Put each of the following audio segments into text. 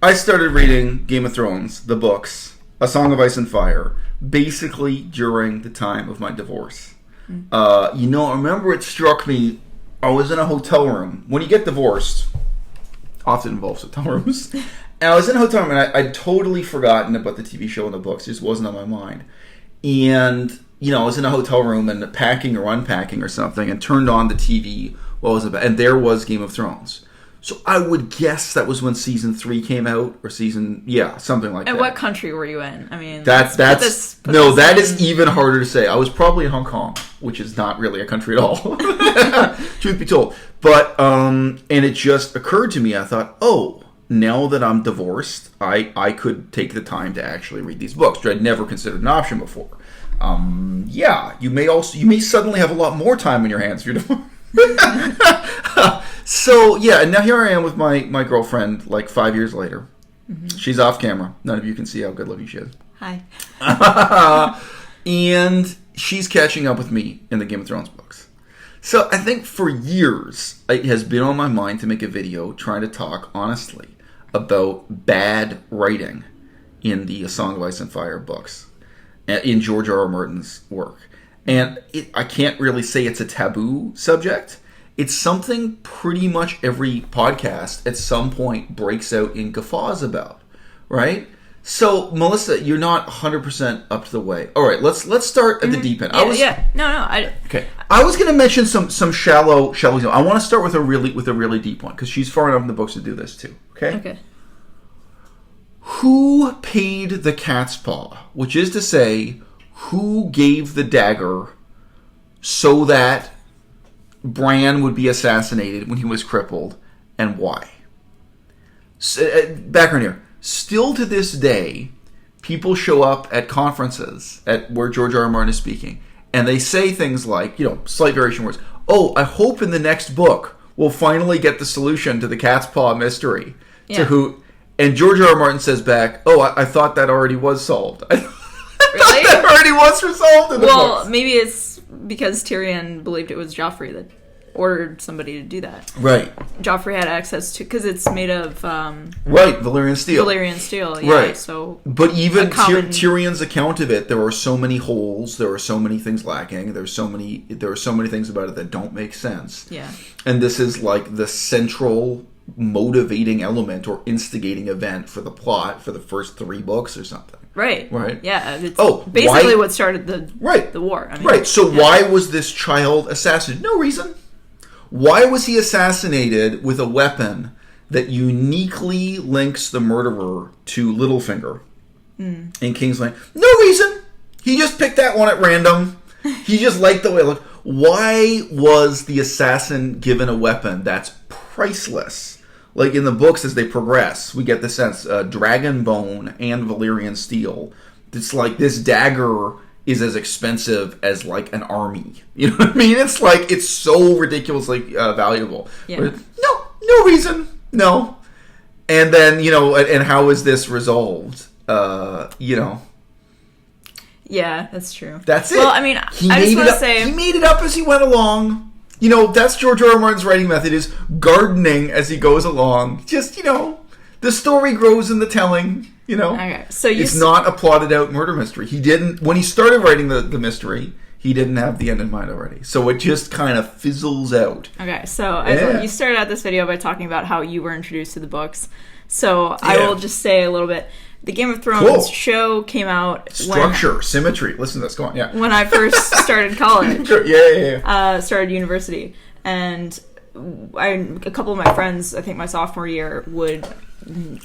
I started reading Game of Thrones, the books, A Song of Ice and Fire, basically during the time of my divorce. I remember it struck me, I was in a hotel room. When you get divorced, often involves hotel rooms. And I was in a hotel room, and I'd totally forgotten about the TV show and the books. It just wasn't on my mind. And, I was in a hotel room and packing or unpacking or something and turned on the TV. And there was Game of Thrones. So I would guess that was when season 3 came out, or something like that. And what country were you in? I mean, that is even harder to say. I was probably in Hong Kong, which is not really a country at all, truth be told. But and it just occurred to me. I thought, now that I'm divorced, I could take the time to actually read these books, which I'd never considered an option before. You may suddenly have a lot more time in your hands if you're divorced. So, and now here I am with my girlfriend, like 5 years later. Mm-hmm. She's off camera. None of you can see how good looking she is. Hi. And she's catching up with me in the Game of Thrones books. So I think for years, it has been on my mind to make a video trying to talk honestly about bad writing in the A Song of Ice and Fire books, in George R.R. Martin's work. And I can't really say it's a taboo subject. It's something pretty much every podcast at some point breaks out in guffaws about, right? So, Melissa, you're not 100% up to the way. All right, let's start at the deep end. Okay. I was going to mention some shallow. I want to start with a really deep one because she's far enough in the books to do this too. Okay. Okay. Who paid the cat's paw? Which is to say, who gave the dagger so that Bran would be assassinated when he was crippled, and why? Background here. Still to this day, people show up at conferences where George R.R. Martin is speaking, and they say things like, slight variation words. I hope in the next book we'll finally get the solution to the cat's paw mystery. Yeah. And George R.R. Martin says back, I thought that already was solved. Really? That already was resolved in the books. Well, maybe it's because Tyrion believed it was Joffrey that ordered somebody to do that. Right. Joffrey had access to, because it's made of Valyrian steel. Yeah, right. So, but even Tyrion's account of it, there are so many holes. There are so many things lacking. There are so many things about it that don't make sense. Yeah. And this is like the central motivating element or instigating event for the plot for the first 3 books or something. Right. Yeah. It's basically why, what started the war. I mean, So why was this child assassinated? No reason. Why was he assassinated with a weapon that uniquely links the murderer to Littlefinger in King's Landing? No reason. He just picked that one at random. He just liked the way it looked. Why was the assassin given a weapon that's priceless? Like in the books as they progress, we get the sense, dragon bone and Valyrian steel. It's like this dagger is as expensive as like an army. You know what I mean? It's like, it's so ridiculously valuable. Yeah. No reason. No. And then, and how is this resolved? Yeah, that's true. That's it. Well, I mean, I just want to say... He made it up as he went along. That's George R.R. Martin's writing method, is gardening as he goes along. Just, the story grows in the telling, Okay, so it's not a plotted out murder mystery. He didn't, when he started writing the mystery, he didn't have the end in mind already. So it just kind of fizzles out. Okay, so you started out this video by talking about how you were introduced to the books. So I will just say a little bit. The Game of Thrones show came out symmetry. Listen to this. Go on. Yeah. When I first started college. Started university. And a couple of my friends, I think my sophomore year, would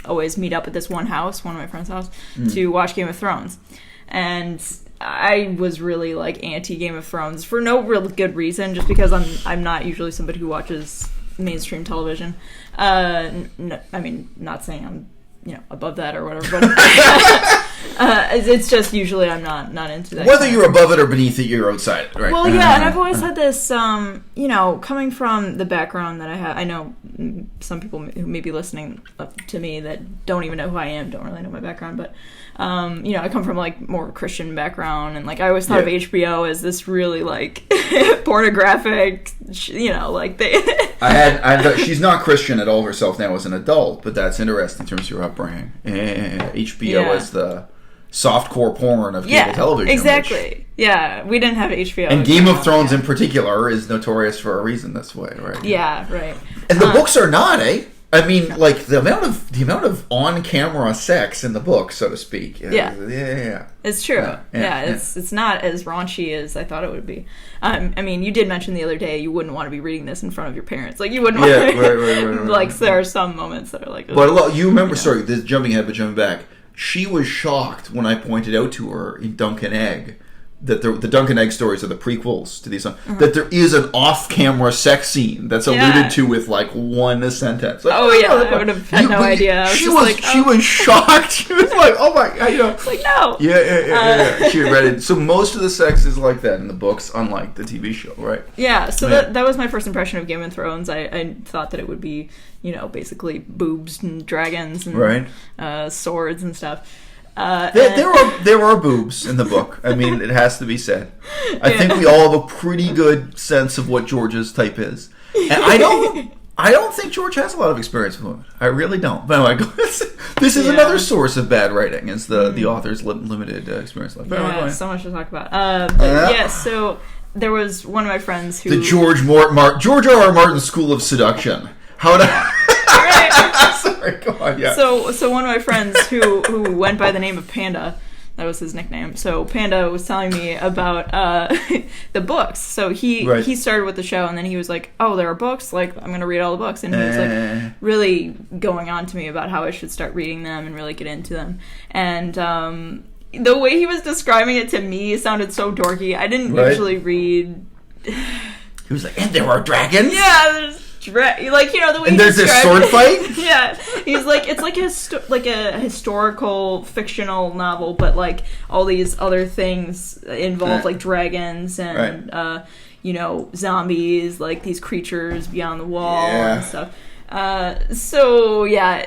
always meet up at this one of my friend's house, to watch Game of Thrones. And I was really like anti Game of Thrones for no real good reason, just because I'm not usually somebody who watches mainstream television. I mean, not saying I'm above that or whatever, but It's just usually I'm not into that. Whether you're above it or beneath it, you're outside it, right? Well, yeah, and I've always had this, coming from the background that I have. I know some people who may be listening to me that don't even know who I am, don't really know my background, but I come from like more of a Christian background, and like I always thought of HBO as this really like pornographic, like they. She's not Christian at all herself now as an adult, but that's interesting in terms of your upbringing. HBO is the softcore porn of cable television. Exactly. Yeah, we didn't have HBO. And Game of Thrones in particular is notorious for a reason this way, right? Yeah, right. And the books are not, eh? I mean, like the amount of on-camera sex in the book, so to speak. Yeah. It's true. Yeah. It's not as raunchy as I thought it would be. I mean, you did mention the other day you wouldn't want to be reading this in front of your parents. Like you wouldn't. Right. Like there are some moments that are like. But you remember? Sorry, this jumping ahead, but jumping back. She was shocked when I pointed out to her in Dunk and Egg that the Dunk and Egg stories are the prequels to these, that there is an off-camera sex scene that's alluded to with like one sentence. Like, I would have had no idea. She was shocked. She was like, "Oh my god!" It's like no. Yeah. She read it. So most of the sex is like that in the books, unlike the TV show, right? Yeah. So that was my first impression of Game of Thrones. I thought that it would be basically boobs and dragons and swords and stuff. There are boobs in the book. I mean, it has to be said. I think we all have a pretty good sense of what George's type is, and I don't think George has a lot of experience with women. I really don't. But anyway, this is another source of bad writing. Is the author's limited experience life. So much to talk about. So there was one of my friends who the George R.R. Martin School of Seduction. How did Sorry, go on, yeah. So one of my friends who went by the name of Panda, that was his nickname. So Panda was telling me about the books. So he started with the show, and then he was like, "Oh, there are books. Like I'm going to read all the books." And he was like really going on to me about how I should start reading them and really get into them. And the way he was describing it to me sounded so dorky. I didn't usually read. He was like, "And there are dragons." Yeah. There's the way and there's this sword fight. Yeah, he's like it's like a historical fictional novel, but like all these other things involve like dragons and zombies, like these creatures beyond the wall and stuff.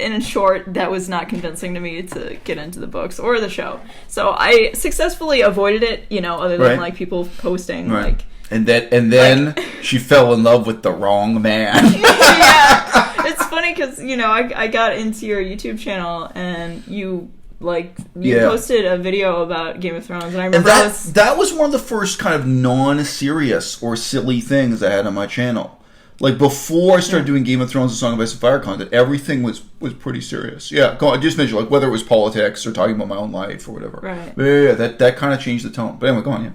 In short, that was not convincing to me to get into the books or the show. So I successfully avoided it. Other than like people posting like. And then she fell in love with the wrong man. Yeah, it's funny because I got into your YouTube channel and you posted a video about Game of Thrones, and I remember that was one of the first kind of non-serious or silly things I had on my channel. Like before I started doing Game of Thrones and Song of Ice and Fire content, everything was pretty serious. Yeah, go on, just mention like whether it was politics or talking about my own life or whatever. Right. But that kind of changed the tone. But anyway, go on. Yeah.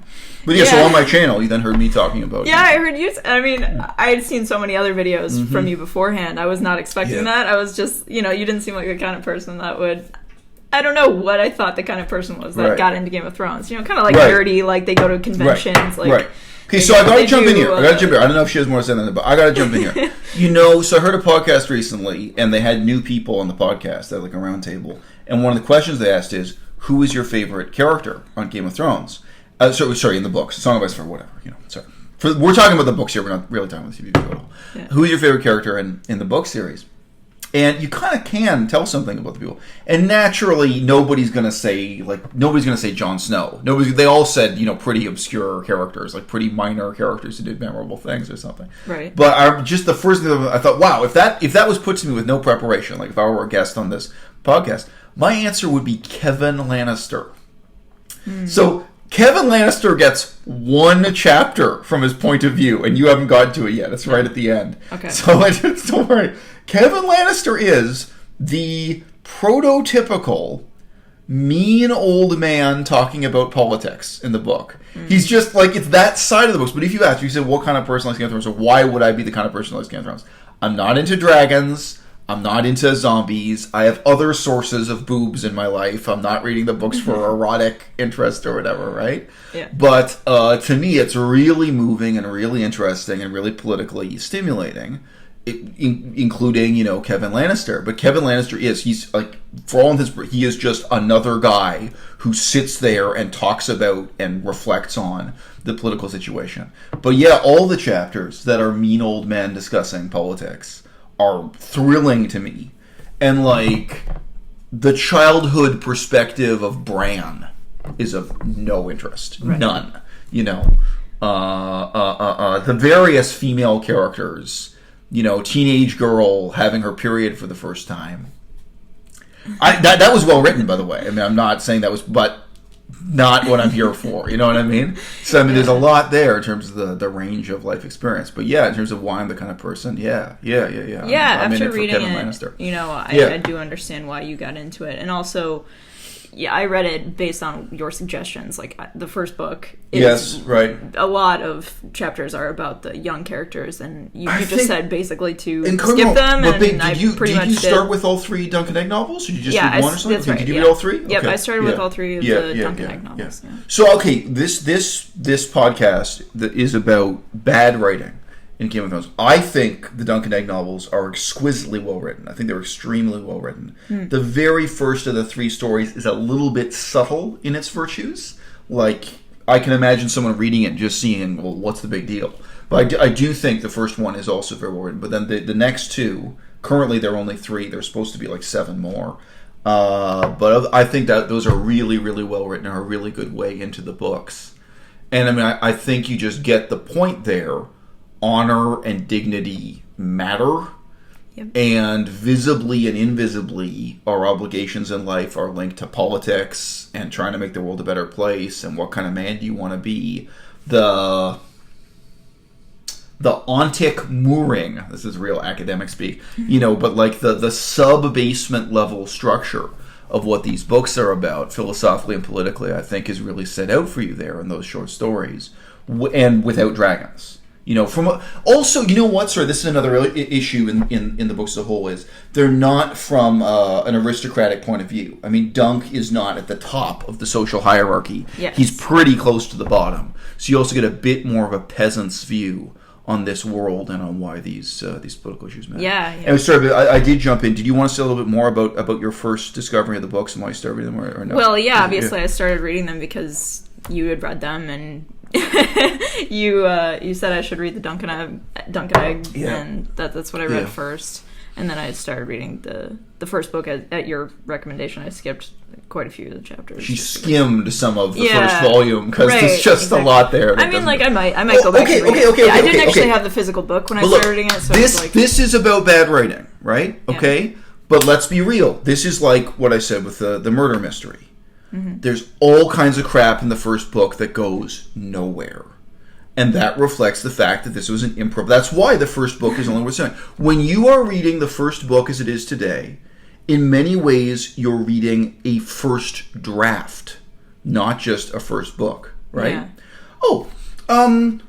But so on my channel, you then heard me talking about. Yeah, I heard you. I mean, I had seen so many other videos from you beforehand. I was not expecting that. I was just, you didn't seem like the kind of person that would. I don't know what I thought the kind of person was that got into Game of Thrones. Kind of like nerdy, like they go to conventions, like. Okay, so I gotta jump in here. I don't know if she has more to say than that, but I gotta jump in here. So I heard a podcast recently, and they had new people on the podcast. They had like a round table, and one of the questions they asked is, "Who is your favorite character on Game of Thrones?" Sorry, in the books, Song of Ice and Fire, whatever. Sorry, we're talking about the books here. We're not really talking about the TV show at all. Yeah. Who is your favorite character in the book series? And you kind of can tell something about the people. And naturally, nobody's going to say Jon Snow. They all said, pretty obscure characters, like pretty minor characters who did memorable things or something. Right. But just the first thing I thought, wow, if that was put to me with no preparation, like if I were a guest on this podcast, my answer would be Kevin Lannister. Mm. So Kevin Lannister gets one chapter from his point of view, and you haven't gotten to it yet. It's right at the end. Okay. So don't worry. Kevin Lannister is the prototypical mean old man talking about politics in the book. Mm. He's just like, it's that side of the books. But if you ask, you said, what kind of person likes Game of Thrones? Or why would I be the kind of person who likes Game of Thrones? I'm not into dragons. I'm not into zombies. I have other sources of boobs in my life. I'm not reading the books for erotic interest or whatever, right? Yeah. But to me, it's really moving and really interesting and really politically stimulating. including, Kevin Lannister. But Kevin Lannister he's like, for all of his, he is just another guy who sits there and talks about and reflects on the political situation. But yeah, all the chapters that are mean old men discussing politics are thrilling to me. And like, the childhood perspective of Bran is of no interest. Right. None. The various female characters, teenage girl having her period for the first time. That was well written, by the way. I mean, I'm not saying that was, but not what I'm here for. You know what I mean? So, I mean, there's a lot there in terms of the range of life experience. But yeah, in terms of why I'm the kind of person, yeah. Yeah, I'm after in it for reading Kevin it, Lannister. I do understand why you got into it. And also, yeah, I read it based on your suggestions. Like, the first book is... Yes, right. A lot of chapters are about the young characters, and you just said basically to skip them, did you start with all 3 Dunk and Egg novels, or did you just read one or something? That's right, did you read all 3? Yep, okay. I started with all 3 of the Dunk and Egg novels. Yeah. So, okay, this podcast that is about bad writing in Game of Thrones. I think the Dunk and Egg novels are exquisitely well written. I think they're extremely well written. The very first of the 3 stories is a little bit subtle in its virtues. Like, I can imagine someone reading it and just seeing, well, what's the big deal? But I do think the first one is also very well written. But then the next 2, currently there are only 3. There's supposed to be like 7 more. But I think that those are really, really well written and are a really good way into the books. And I mean, I think you just get the point there. Honor and dignity matter, and visibly and invisibly, our obligations in life are linked to politics and trying to make the world a better place. And what kind of man do you want to be? The ontic mooring. This is real academic speak, but like the sub-basement level structure of what these books are about, philosophically and politically, I think is really set out for you there in those short stories, and without dragons. Also, Sorry, this is another issue in the books as a whole, is they're not from an aristocratic point of view. I mean, Dunk is not at the top of the social hierarchy. Yes. He's pretty close to the bottom. So you also get a bit more of a peasant's view on this world and on why these political issues matter. Yeah. And sorry, but I did jump in. Did you want to say a little bit more about your first discovery of the books and why you started reading them, or no? Well, yeah, obviously I started reading them because you had read them, and you said I should read the Dunk and Egg, and that's what I read first. And then I started reading the first book at your recommendation. I skipped quite a few of the chapters. She skimmed some of the first volume because there's just a lot there. I mean, like, I might go back and read it. I didn't actually have the physical book when I started reading it. So this is about bad writing, right? Okay, yeah. But let's be real. This is like what I said with the murder mystery. Mm-hmm. There's all kinds of crap in the first book that goes nowhere. And that reflects the fact that this was an improv. That's why the first book is only worth saying. When you are reading the first book as it is today, in many ways you're reading a first draft, not just a first book, right? Yeah. Oh,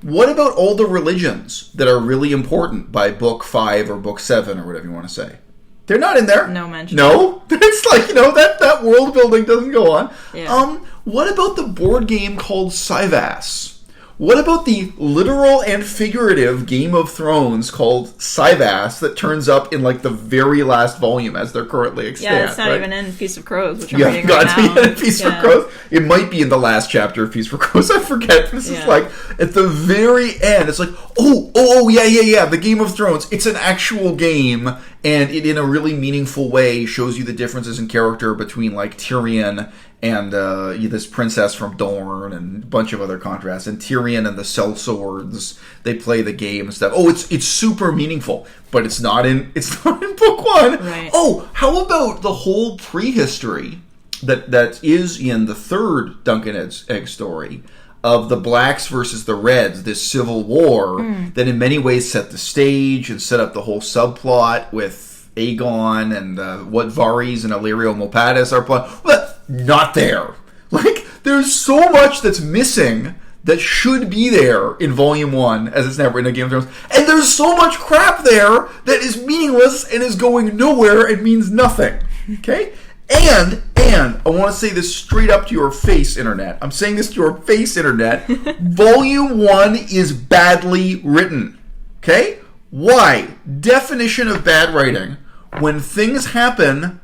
what about all the religions that are really important by book 5 or book 7 or whatever you want to say? They're not in there. No mention. No? It's like, that world building doesn't go on. Yeah. What about the board game called Sivas? What about the literal and figurative Game of Thrones called Sivas that turns up in like the very last volume as they're currently extant? Yeah, it's not even in Feast of Crows, which I'm reading right now. Yeah, in Feast for Crows. It might be in the last chapter of Feast for Crows. I forget. This is like at the very end. It's like, yeah. The Game of Thrones. It's an actual game, and it in a really meaningful way shows you the differences in character between like Tyrion and this princess from Dorne and a bunch of other contrasts, and Tyrion and the sellswords, they play the game and stuff. Oh, it's super meaningful, but it's not in book 1. Right. Oh, how about the whole prehistory that is in the third Dunk and Egg story of the blacks versus the reds, this civil war that in many ways set the stage and set up the whole subplot with Aegon and what Varys and Illyrio Mopatis are playing. Well, not there. Like, there's so much that's missing that should be there in Volume 1 as it's never in a Game of Thrones. And there's so much crap there that is meaningless and is going nowhere and means nothing. Okay? And I want to say this straight up to your face, Internet. I'm saying this to your face, Internet. Volume 1 is badly written. Okay? Why? Definition of bad writing. When things happen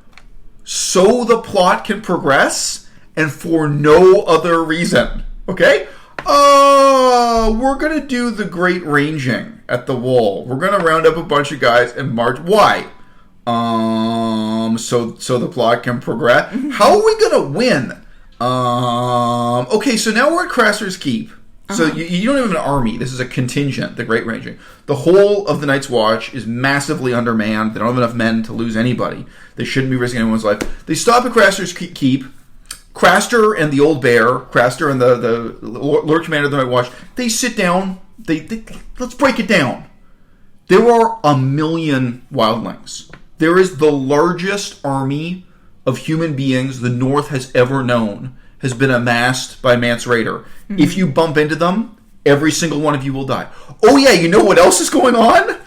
so the plot can progress and for no other reason. Okay? We're going to do the great ranging at the wall. We're going to round up a bunch of guys and march. Why? So the plot can progress. How are we going to win? Okay, so now we're at Crasser's Keep. So you don't have an army. This is a contingent, the Great Ranging. The whole of the Night's Watch is massively undermanned. They don't have enough men to lose anybody. They shouldn't be risking anyone's life. They stop at Crasser's Keep. Craster and the Old Bear, Craster and the Lord Commander of the Night Watch, they sit down. Let's break it down. There are 1 million wildlings. There is the largest army of human beings the North has ever known has been amassed by Mance Rayder. Mm-hmm. If you bump into them, every single one of you will die. Oh yeah, you know what else is going on?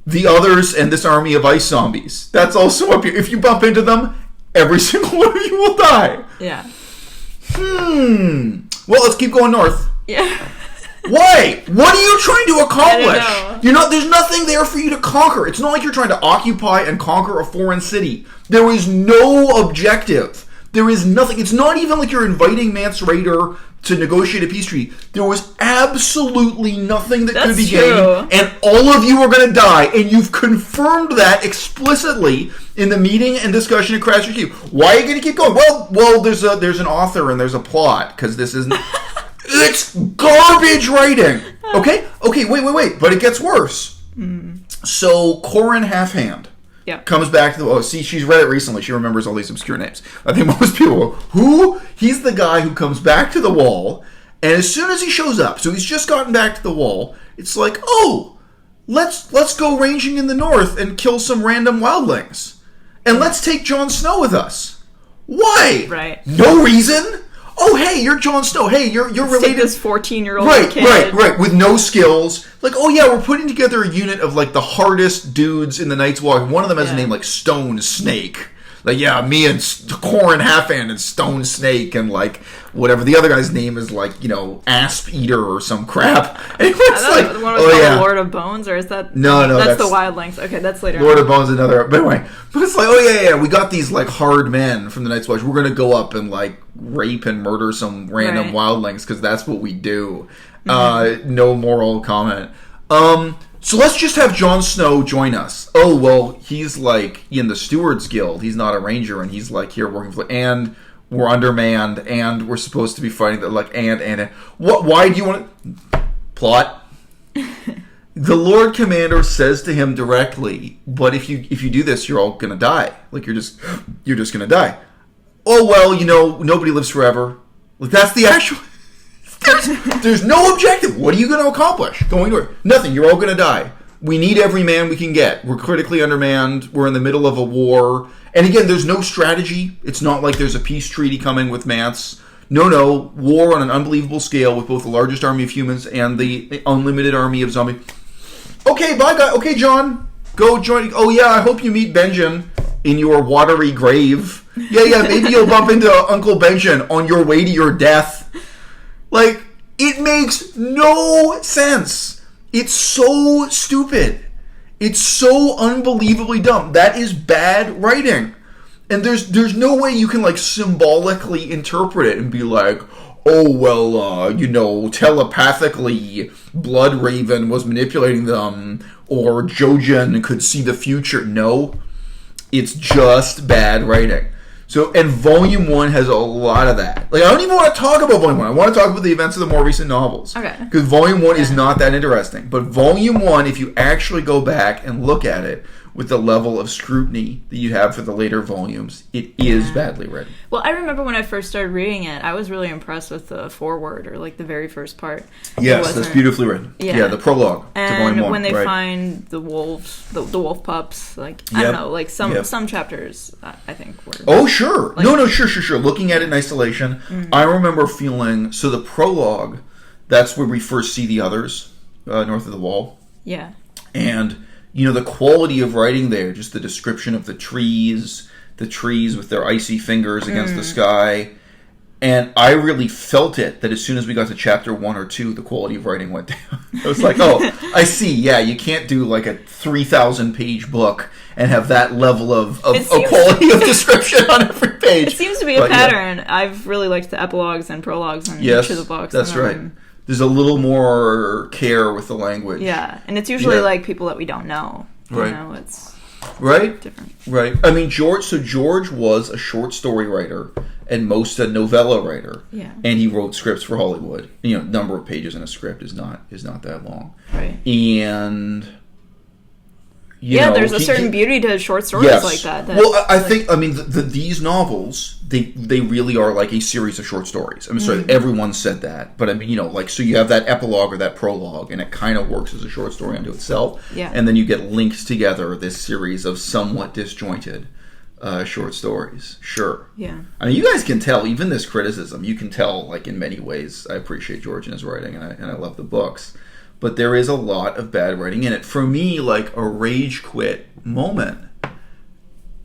The others and this army of ice zombies. That's also up here. If you bump into them, every single one of you will die. Yeah. Well, let's keep going north. Yeah. Why? What are you trying to accomplish? I don't know. There's nothing there for you to conquer. It's not like you're trying to occupy and conquer a foreign city. There is no objective. There is nothing. It's not even like you're inviting Mance Rayder to negotiate a peace treaty. There was absolutely nothing that could be gained, and all of you are going to die, and you've confirmed that explicitly in the meeting and discussion at Crasher's Keep. Why are you going to keep going? Well, there's an author and there's a plot, because this isn't... It's garbage writing! Okay, wait, but it gets worse. So, Corin Halfhand comes back to the... Oh, see, she's read it recently. She remembers all these obscure names. I think most people go, who? He's the guy who comes back to the wall, and as soon as he shows up, so he's just gotten back to the wall, it's like, oh, let's go ranging in the north and kill some random wildlings. And let's take Jon Snow with us. Why? Right. No reason? Oh, hey, you're Jon Snow. Hey, you're related. This 14-year-old kid. Right, with no skills. Like, oh yeah, we're putting together a unit of like the hardest dudes in the Night's Watch. One of them has a name like Stone Snake. Like, yeah, me and Corin Halfhand and Stone Snake and like whatever. The other guy's name is like, Asp Eater or some crap. And it's like, the one was called Lord of Bones, or is that... No, that's the Wildlings. Okay, that's later. Lord of Bones, another... But anyway, it's like, oh yeah, we got these like hard men from the Night's Watch. We're going to go up and like rape and murder some random wildlings because that's what we do. No moral comment. So let's just have Jon Snow join us. Oh, well, he's like in the Stewards Guild. He's not a ranger, and he's like here working for... And we're undermanned, and we're supposed to be fighting the like and what? Why do you want to plot? The Lord Commander says to him directly, "But if you do this, you're all gonna die. Like you're just gonna die." Oh well, nobody lives forever. Like that's the actual. There's no objective. What are you going to accomplish? Going to nothing. You're all going to die. We need every man we can get. We're critically undermanned. We're in the middle of a war. And again, there's no strategy. It's not like there's a peace treaty coming with Mance. No. War on an unbelievable scale with both the largest army of humans and the unlimited army of zombies. Okay, bye, guy. Okay, John. Go join. Oh, yeah, I hope you meet Benjen in your watery grave. Yeah, maybe you'll bump into Uncle Benjen on your way to your death. Like, it makes no sense. It's so stupid. It's so unbelievably dumb. That is bad writing. And there's no way you can, like, symbolically interpret it and be like, oh, well, telepathically Bloodraven was manipulating them, or Jojen could see the future. No. It's just bad writing. So, and Volume 1 has a lot of that. Like, I don't even want to talk about Volume 1. I want to talk about the events of the more recent novels. Okay. Because Volume 1 is not that interesting. But Volume 1, if you actually go back and look at it with the level of scrutiny that you have for the later volumes, it is badly written. Well, I remember when I first started reading it, I was really impressed with the foreword, or like the very first part. Yes, that's beautifully written. Yeah, the prologue and to Volume 1. When they find the wolves, the wolf pups, like, I don't know, like some chapters, I think were... Oh, sure. Like, no, sure. Looking at it in isolation, I remember feeling... So the prologue, that's where we first see the others north of the wall. Yeah. And... the quality of writing there, just the description of the trees with their icy fingers against the sky. And I really felt it, that as soon as we got to chapter 1 or 2, the quality of writing went down. I was like, oh, I see, yeah, you can't do like a 3,000-page book and have that level of quality of description on every page. It seems to be a pattern. Yeah. I've really liked the epilogues and prologues in each of the books. That's right. There's a little more care with the language. Yeah, and it's usually like people that we don't know. Right. You know, it's different. Right. I mean, George was a short story writer and most a novella writer. Yeah. And he wrote scripts for Hollywood. You know, number of pages in a script is not that long. Right. And there's a certain beauty to short stories like that. Well, I think these novels, they really are like a series of short stories. I'm sorry, everyone said that, but I mean, so you have that epilogue or that prologue, and it kind of works as a short story unto itself. Yeah. And then you get linked together this series of somewhat disjointed short stories. Sure. Yeah. I mean, you guys can tell, even this criticism, you can tell, like, in many ways, I appreciate George and his writing, and I love the books. But there is a lot of bad writing in it. For me, like, a rage quit moment.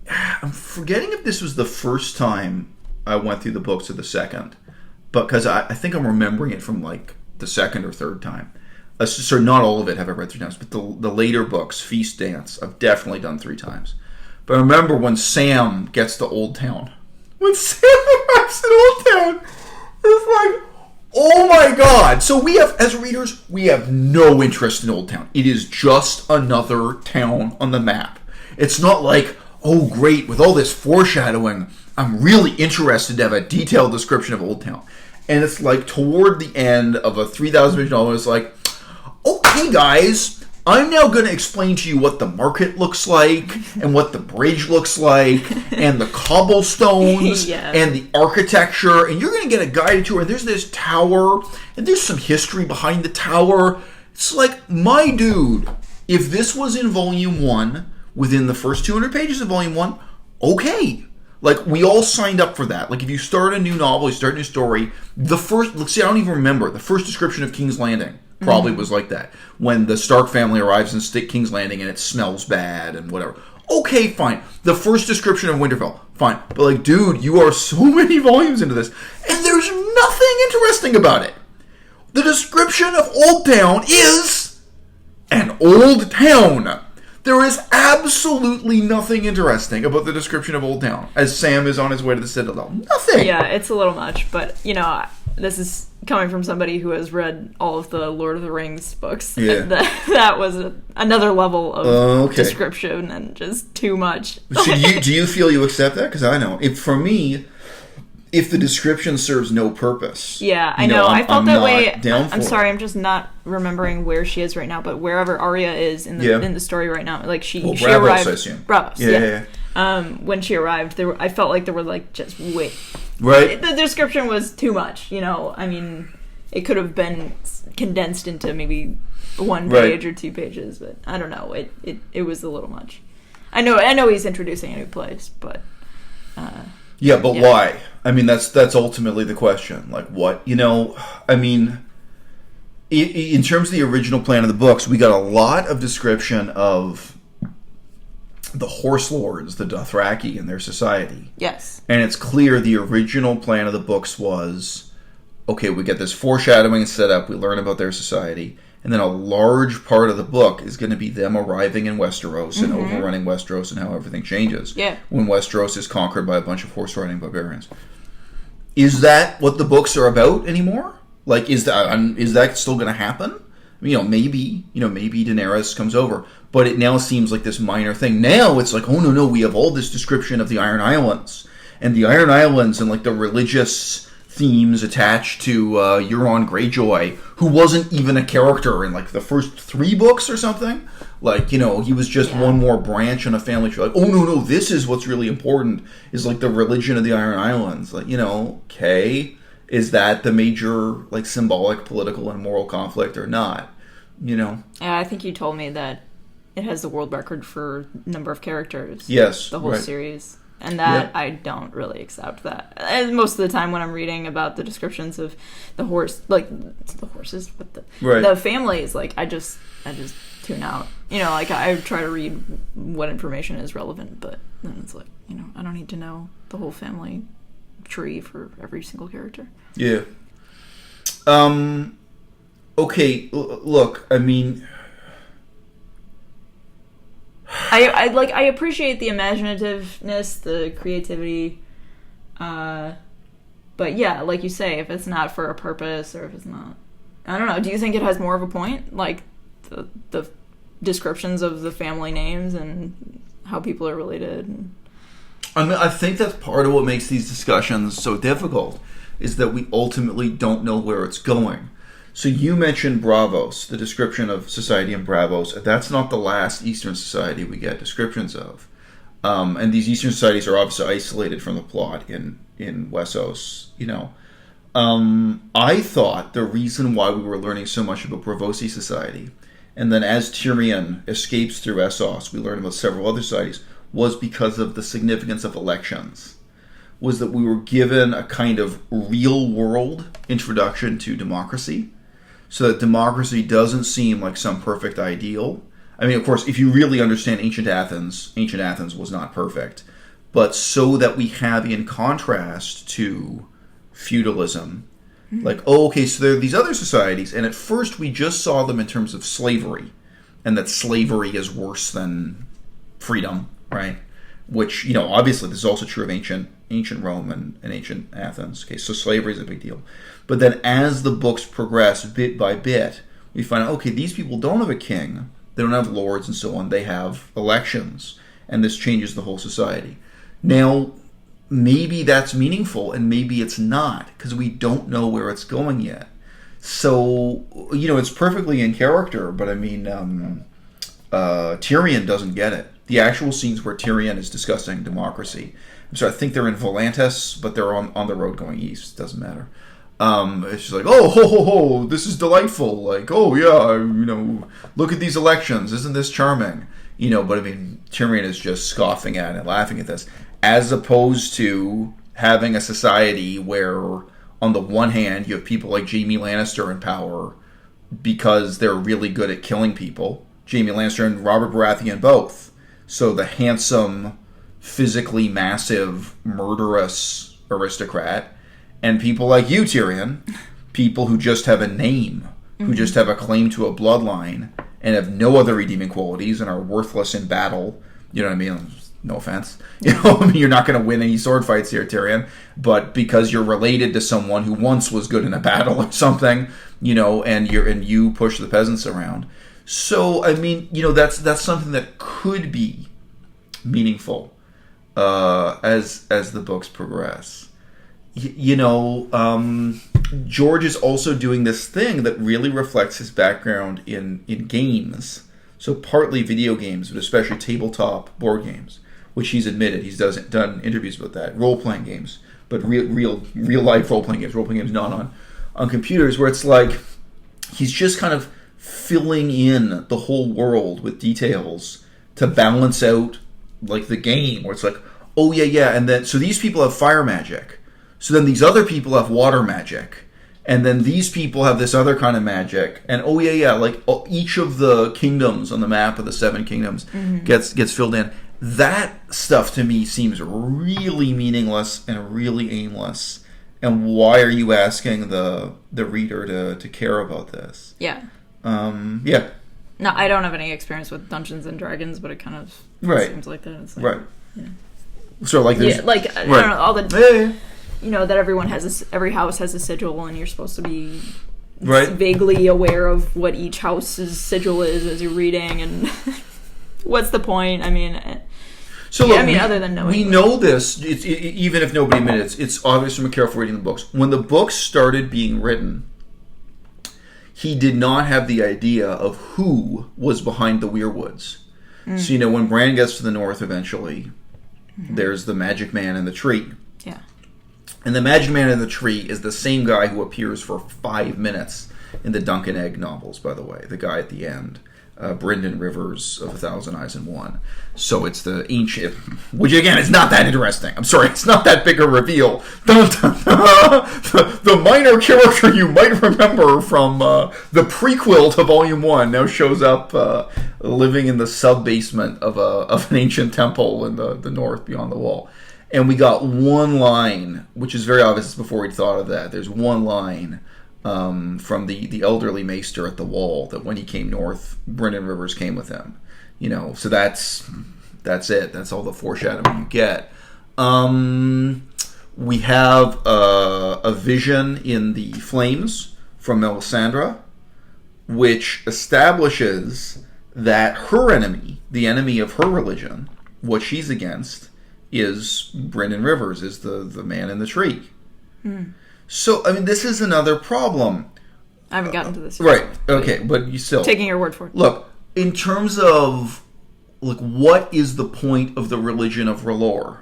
I'm forgetting if this was the first time I went through the books or the second. But because I think I'm remembering it from, like, the second or third time. So not all of it have I read 3 times. But the later books, Feast Dance, I've definitely done 3 times. But I remember when Sam gets to Old Town. When Sam arrives in Old Town, it's like, oh my God! So we have, as readers, we have no interest in Old Town. It is just another town on the map. It's not like, oh great, with all this foreshadowing, I'm really interested to have a detailed description of Old Town. And it's like toward the end of a 3,000-page novel, it's like, okay guys, I'm now going to explain to you what the market looks like, and what the bridge looks like, and the cobblestones, and the architecture, and you're going to get a guided tour, and there's this tower, and there's some history behind the tower. It's like, my dude, if this was in Volume 1, within the first 200 pages of Volume 1, okay. Like, we all signed up for that. Like, if you start a new novel, you start a new story, let's see, I don't even remember, the first description of King's Landing probably was like that. When the Stark family arrives in King's Landing and it smells bad and whatever. Okay, fine. The first description of Winterfell, fine. But like, dude, you are so many volumes into this, and there's nothing interesting about it. The description of Old Town is an old town. There is absolutely nothing interesting about the description of Old Town as Sam is on his way to the Citadel. Nothing. Yeah, it's a little much, but, this is coming from somebody who has read all of the Lord of the Rings books. Yeah. That was another level of description and just too much. So do you feel you accept that? Because I know. For me, if the description serves no purpose. Yeah, I know. I felt that way. I'm sorry, I'm just not remembering where she is right now, but wherever Arya is in the story right now, like she arrived. I assume. Bravos, yeah. When she arrived, I felt like there were like just right. The description was too much. I mean, it could have been condensed into maybe 1 page or 2 pages, but I don't know. It was a little much. I know he's introducing a new place, but. But why? I mean, that's ultimately the question. Like, what? I mean, in terms of the original plan of the books, we got a lot of description of the Horse Lords, the Dothraki, and their society. Yes. And it's clear the original plan of the books was, okay, we get this foreshadowing set up, we learn about their society, and then a large part of the book is going to be them arriving in Westeros and overrunning Westeros and how everything changes. Yeah. When Westeros is conquered by a bunch of horse-riding barbarians. Is that what the books are about anymore? Like, is that still going to happen? Maybe Daenerys comes over, but it now seems like this minor thing. Now it's like, oh no, we have all this description of the Iron Islands, and the Iron Islands and like the religious themes attached to Euron Greyjoy, who wasn't even a character in like the first 3 books or something. Like, he was just one more branch on a family tree. Like, oh no, this is what's really important, is like the religion of the Iron Islands. Like, okay. Is that the major, like, symbolic, political, and moral conflict or not? Yeah, I think you told me that it has the world record for number of characters. Yes, the whole series. And that, I don't really accept that. And most of the time when I'm reading about the descriptions of the horses, but the families, like, I just tune out. Like, I try to read what information is relevant, but then it's like, I don't need to know the whole family tree for every single character. Yeah. Okay, look, I mean, I appreciate the imaginativeness, the creativity, but yeah, like you say, if it's not for a purpose, or if it's not, I don't know. Do you think it has more of a point, like the descriptions of the family names and how people are related? I mean, I think that's part of what makes these discussions so difficult, is that we ultimately don't know where it's going. So you mentioned Bravos, the description of society in Bravos. That's not the last Eastern society we get descriptions of. And these Eastern societies are obviously isolated from the plot in Wessos, you know. I thought the reason why we were learning so much about Bravosi society, and then as Tyrion escapes through Essos, we learn about several other societies, was because of the significance of elections. Was that we were given a kind of real-world introduction to democracy, so that democracy doesn't seem like some perfect ideal. I mean, of course, if you really understand ancient Athens was not perfect, but so that we have, in contrast to feudalism, like, oh, okay, so there are these other societies, and at first we just saw them in terms of slavery, and that slavery is worse than freedom, right? Which, you know, obviously this is also true of ancient Rome and ancient Athens. Okay, so slavery is a big deal. But then as the books progress bit by bit, we find out, okay, these people don't have a king, they don't have lords and so on, they have elections, and this changes the whole society. Now, maybe that's meaningful, and maybe it's not, because we don't know where it's going yet. So, you know, it's perfectly in character, but I mean, Tyrion doesn't get it. The actual scenes where Tyrion is discussing democracy, I think they're in Volantis, but they're on the road going east. Doesn't matter. It's just like, oh, ho, ho, ho, this is delightful. Like, oh, yeah, you know, look at these elections. Isn't this charming? You know, but I mean, Tyrion is just scoffing at it, laughing at this, as opposed to having a society where, on the one hand, you have people like Jaime Lannister in power because they're really good at killing people. Jaime Lannister and Robert Baratheon both. So the handsome, physically massive, murderous aristocrat, and people like you, Tyrion, people who just have a name, who just have a claim to a bloodline, and have no other redeeming qualities and are worthless in battle. You know what I mean? No offense. You know, I mean, you're not going to win any sword fights here, Tyrion, but because you're related to someone who once was good in a battle or something, you know, and you push the peasants around. So, I mean, you know, that's something that could be meaningful as the books progress. You know, George is also doing this thing that really reflects his background in games. So partly video games, but especially tabletop board games, which he's admitted he's done interviews about that. Role-playing games, but real life role-playing games not on computers, where it's like he's just kind of filling in the whole world with details to balance out like the game, where it's like, oh yeah, and then so these people have fire magic, so then these other people have water magic, and then these people have this other kind of magic, and oh yeah, like each of the kingdoms on the map of the 7 kingdoms gets filled in. That stuff to me seems really meaningless and really aimless. And why are you asking the reader to care about this? Yeah. Yeah. No, I don't have any experience with Dungeons and Dragons, but it kind of seems like that. It's like, right. Yeah. So like there's... Yeah, like, I don't know, all the... You know, that every house has a sigil, and you're supposed to be vaguely aware of what each house's sigil is as you're reading, and what's the point? I mean... So look, other than knowing... We know this, even if nobody admits it, it's obvious from a careful reading of the books. When the books started being written, he did not have the idea of who was behind the Weirwoods. So, you know, when Bran gets to the north eventually, there's the Magic Man in the tree. Yeah. And the Magic Man in the tree is the same guy who appears for 5 minutes in the Dunk and Egg novels, by the way. The guy at the end. Brynden Rivers of A Thousand Eyes in One. So it's the ancient... Which, again, is not that interesting. I'm sorry, it's not that big a reveal. The minor character you might remember from the prequel to Volume 1 now shows up living in the sub-basement of an ancient temple in the north beyond the wall. And we got one line, which is very obvious before we'd thought of that. There's one line from the elderly maester at the wall that when he came north, Brendan Rivers came with him. So that's it. That's all the foreshadowing you get. We have a vision in the flames from Melisandre, which establishes that her enemy, the enemy of her religion, what she's against, is Brendan Rivers, is the man in the tree. So, this is another problem. I haven't gotten to this yet. Right, okay, but you still... Taking your word for it. Look, in terms of, what is the point of the religion of R'hllor?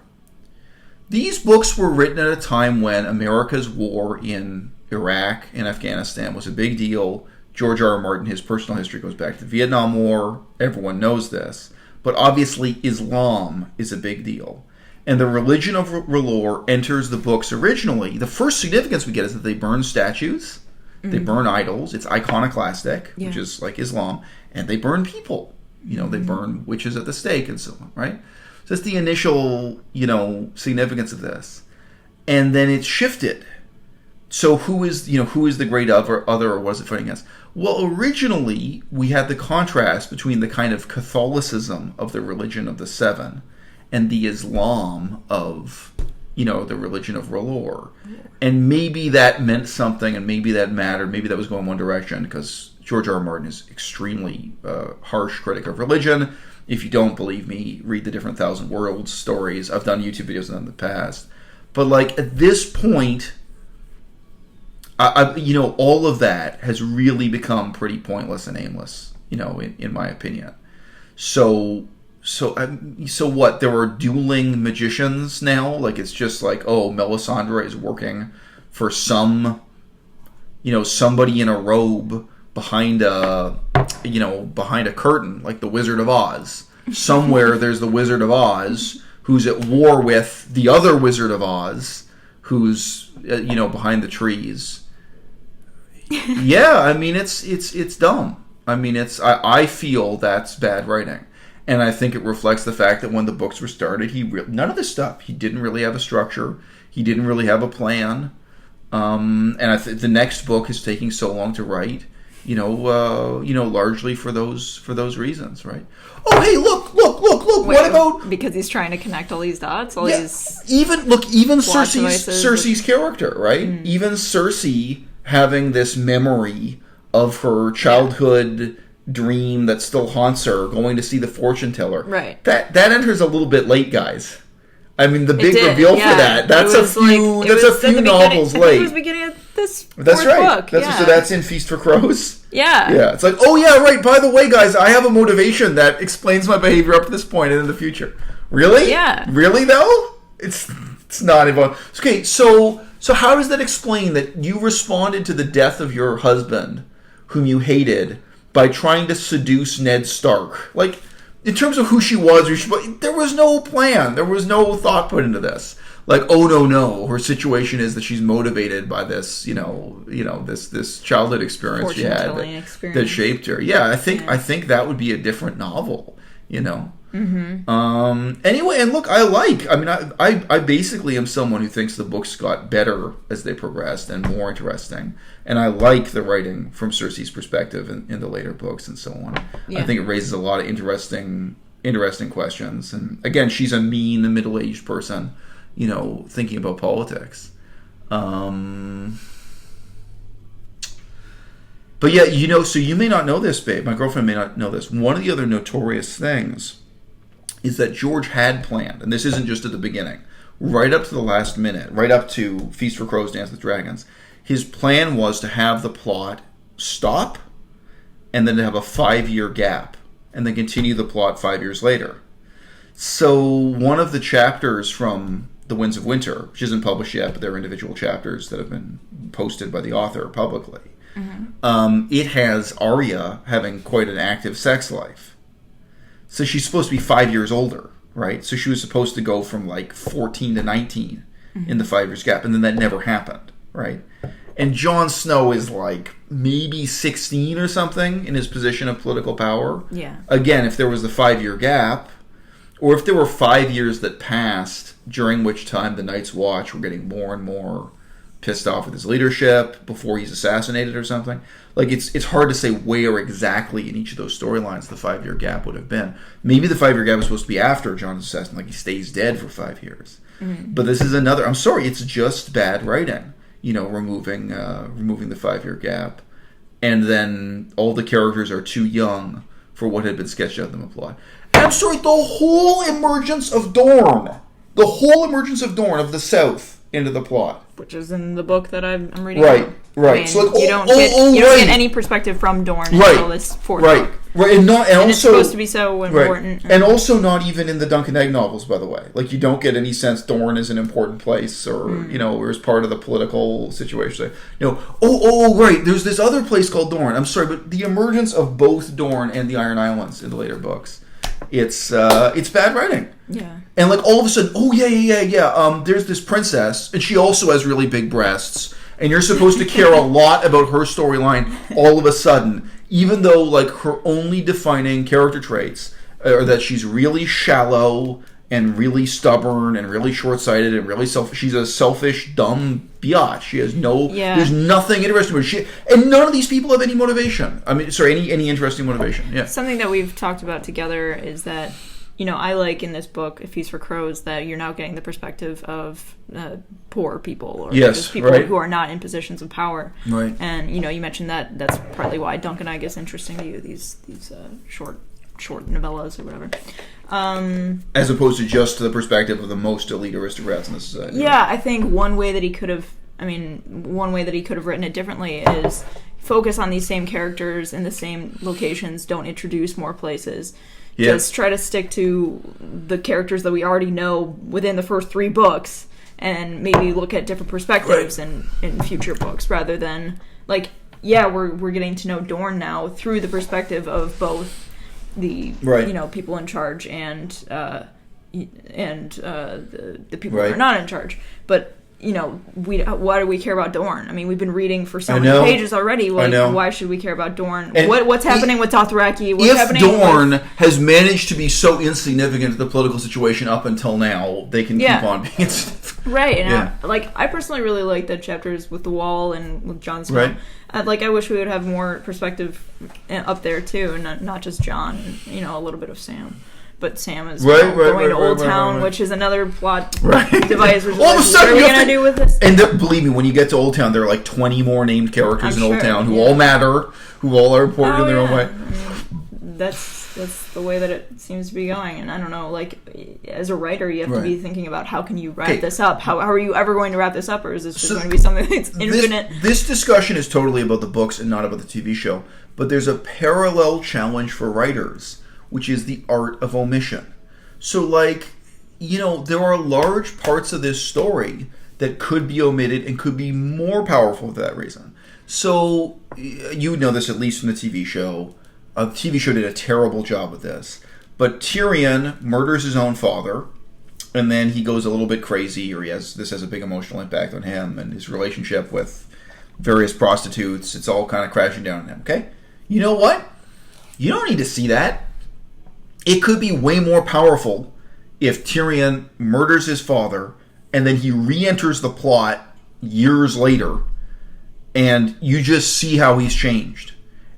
These books were written at a time when America's war in Iraq and Afghanistan was a big deal. George R.R. Martin, his personal history goes back to the Vietnam War. Everyone knows this. But obviously, Islam is a big deal. And the religion of R'hllor enters the books originally. The first significance we get is that they burn statues. They burn idols. It's iconoclastic, which is like Islam. And they burn people. They burn witches at the stake and so on, right? So that's the initial, significance of this. And then it's shifted. So who is the great other, or what is it fighting against? Well, originally, we had the contrast between the kind of Catholicism of the religion of the Seven and the Islam of, the religion of R'hllor. And maybe that meant something, and maybe that mattered. Maybe that was going one direction, because George R.R. Martin is extremely harsh critic of religion. If you don't believe me, read the different Thousand Worlds stories. I've done YouTube videos on them in the past. But, at this point... all of that has really become pretty pointless and aimless, in my opinion. So what? There are dueling magicians now? It's just Melisandre is working for somebody in a robe behind a curtain, like the Wizard of Oz. Somewhere there's the Wizard of Oz who's at war with the other Wizard of Oz who's, behind the trees. Yeah, it's dumb. I feel that's bad writing, and I think it reflects the fact that when the books were started, none of this stuff. He didn't really have a structure. He didn't really have a plan. And I think the next book is taking so long to write. Largely for those reasons, right? Oh, hey, look! Wait, what about because he's trying to connect all these dots? Even Cersei's character, right? Even Cersei having this memory of her childhood dream that still haunts her, going to see the fortune teller. Right. That enters a little bit late, guys. The big reveal for that's a few novels late. It was beginning of this That's right. book. So that's in Feast for Crows. Yeah. Yeah. It's oh yeah, right. By the way, guys, I have a motivation that explains my behavior up to this point and in the future. Really? Yeah. Really though? It's not involved. Okay, so how does that explain that you responded to the death of your husband, whom you hated, by trying to seduce Ned Stark? In terms of who she was, there was no plan. There was no thought put into this. No. Her situation is that she's motivated by this, this childhood experience she had that shaped her. Yeah, I think that would be a different novel, Mm-hmm. Anyway, and look, I basically am someone who thinks the books got better as they progressed and more interesting, and I like the writing from Cersei's perspective in the later books and so on. Yeah. I think it raises a lot of interesting questions, and again, she's a mean middle-aged person, thinking about politics. But yeah, so you may not know this, babe. My girlfriend may not know this. One of the other notorious things is that George had planned, and this isn't just at the beginning, right up to the last minute, right up to Feast for Crows, Dance with Dragons, his plan was to have the plot stop and then to have a 5-year gap and then continue the plot 5 years later. So one of the chapters from The Winds of Winter, which isn't published yet, but they're individual chapters that have been posted by the author publicly, it has Arya having quite an active sex life. So she's supposed to be 5 years older, right? So she was supposed to go from 14 to 19 in the 5 years gap, and then that never happened, right? And Jon Snow is maybe 16 or something in his position of political power. Yeah. Again, if there was the 5 year gap, or if there were 5 years that passed during which time the Night's Watch were getting more and more pissed off with his leadership before he's assassinated or something. Like, it's hard to say where exactly in each of those storylines the 5-year gap would have been. Maybe the 5-year gap was supposed to be after John's assassination, like he stays dead for 5 years. Mm-hmm. But this is another. I'm sorry, it's just bad writing. Removing the 5-year gap, and then all the characters are too young for what had been sketched out in the plot. And I'm sorry, the whole emergence of Dorne of the South into the plot, which is in the book that I'm reading. Right. I mean, so like, you don't get any perspective from Dorne until this fourth book. Right, and also, it's supposed to be so important. Right. And also not even in the Duncan Egg novels, by the way. Like, you don't get any sense Dorne is an important place or, or is part of the political situation. Right, there's this other place called Dorne. I'm sorry, but the emergence of both Dorne and the Iron Islands in the later books, it's bad writing. Yeah. And like all of a sudden, there's this princess, and she also has really big breasts, and you're supposed to care a lot about her storyline all of a sudden, even though like her only defining character traits are that she's really shallow and really stubborn and really short-sighted and really selfish. She's a selfish, dumb biatch. She has there's nothing interesting about her. And none of these people have any motivation. I mean, sorry, any interesting motivation. Yeah. Something that we've talked about together is that, I like in this book, A Feast for Crows, that you're now getting the perspective of poor people or just people who are not in positions of power. Right. And, you mentioned that that's partly why Duncan Egg is interesting to you, these short novellas or whatever. As opposed to just the perspective of the most elite aristocrats in the society. Yeah, I think one way that he could have written it differently is focus on these same characters in the same locations, don't introduce more places. Yeah. Just try to stick to the characters that we already know within the first 3 books and maybe look at different perspectives in future books rather than, like, we're getting to know Dorne now through the perspective of both the people in charge and the people who are not in charge. But why do we care about Dorne? I mean, we've been reading for so many pages already. Like, why should we care about Dorne? What's happening with Dothraki? If Dorne has managed to be so insignificant to the political situation up until now, they can keep on being insignificant. Right. And I personally really like the chapters with the Wall and with Jon Snow. Right. I wish we would have more perspective up there too, and not just Jon. And, a little bit of Sam. But Sam is going to Old Town, which is another plot device. All of a sudden, what are we going to do with this? And believe me, when you get to Old Town, there are like 20 more named characters in Old Town who all matter, who all are important in their own way. I mean, that's the way that it seems to be going. And I don't know, like, as a writer, you have to be thinking about how can you wrap this up? How are you ever going to wrap this up? Or is this just going to be something that's infinite? This discussion is totally about the books and not about the TV show. But there's a parallel challenge for writers, which is the art of omission. So, like, there are large parts of this story that could be omitted and could be more powerful for that reason. So, you would know this at least from the TV show. The TV show did a terrible job with this. But Tyrion murders his own father, and then he goes a little bit crazy, or this has a big emotional impact on him and his relationship with various prostitutes. It's all kind of crashing down on him, okay? You know what? You don't need to see that. It could be way more powerful if Tyrion murders his father and then he re-enters the plot years later and you just see how he's changed.